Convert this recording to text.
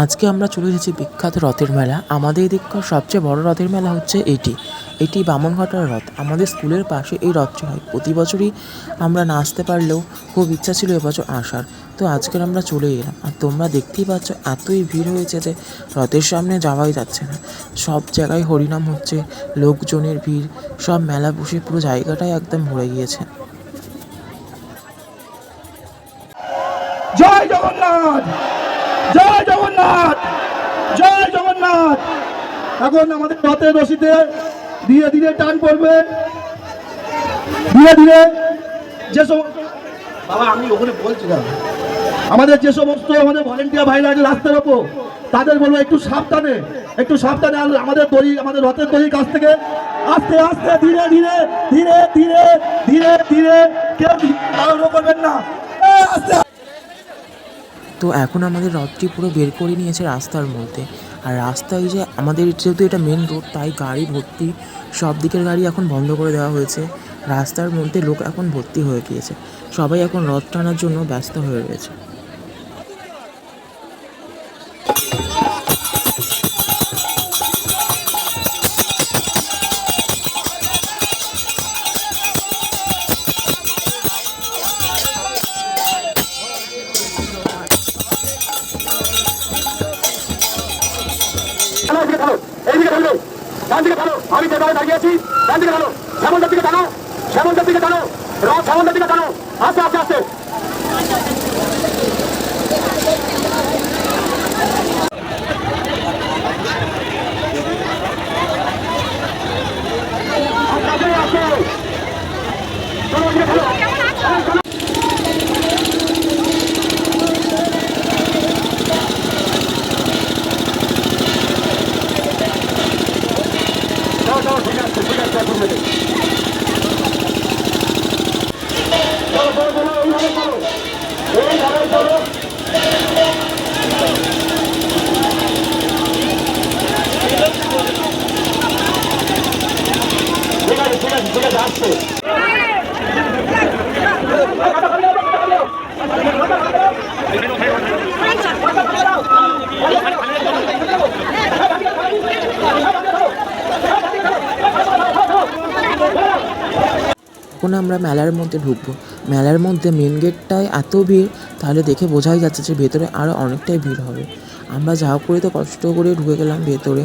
আজকে আমরা চলে এসেছি বিখ্যাত রথের মেলা। আমাদের এদিককার সবচেয়ে বড় রথের মেলা হচ্ছে এটি বামনঘাটার রথ। আমাদের স্কুলের পাশে এই রথটি হয়। প্রতি বছরই আমরা না আসতে পারলেও খুব ইচ্ছা ছিল এবছর আসার। তো আজকের আমরা চলে এলাম। আর তোমরা দেখতেই পাচ্ছ এতই ভিড় হয়েছে যে রথের সামনে যাওয়াই যাচ্ছে না। সব জায়গায় হরিনাম হচ্ছে, লোকজনের ভিড়, সব মেলা বসে পুরো জায়গাটাই একদম ভরে গিয়েছে। জয় জগন্নাথ, জয় জগন্নাথ, জয় জগন্নাথ। এখন আমাদের রথের রশিতে ধীরে ধীরে টান পড়বে। ধীরে ধীরে যে বাবা আমি ওখানে বলছিলাম আমাদের যে সমস্ত আমাদের ভলেন্টিয়ার ভাইরা আছে রাস্তার ওপর, তাদের বলবো একটু সাবধানে, একটু সাবধানে। আর আমাদের রথের দড়ির কাছ থেকে আস্তে আস্তে ধীরে ধীরে ধীরে ধীরে ধীরে ধীরে কেউ তাড়াহুড়ো করবেন না, আস্তে। তো এখন আমাদের রথটি পুরো বের করে নিয়েছে রাস্তার মধ্যে। আর রাস্তায় যে আমাদের যেহেতু এটা মেন রোড, তাই গাড়ি ভর্তি, সব দিকের গাড়ি এখন বন্ধ করে দেওয়া হয়েছে। রাস্তার মধ্যে লোক এখন ভর্তি হয়ে গিয়েছে। সবাই এখন রথ টানার জন্য ব্যস্ত হয়ে রয়েছে। আমি যেভাবে দাঁড়িয়ে আছি ডান দিকে টানো, শ্যামলদার দিকে টানো, শ্যামলদার দিকে টানো, রথ শ্যামলদার দিকে টানো, আস্তে আস্তে আস্তে। এখন আমরা মেলার মধ্যে ঢুকবো। মেলার মধ্যে মেন গেটটায় এত ভিড়, তাহলে দেখে বোঝাই যাচ্ছে যে ভেতরে আরও অনেকটাই ভিড় হবে। আমরা যা করে তো কষ্ট করে ঢুকে গেলাম ভেতরে।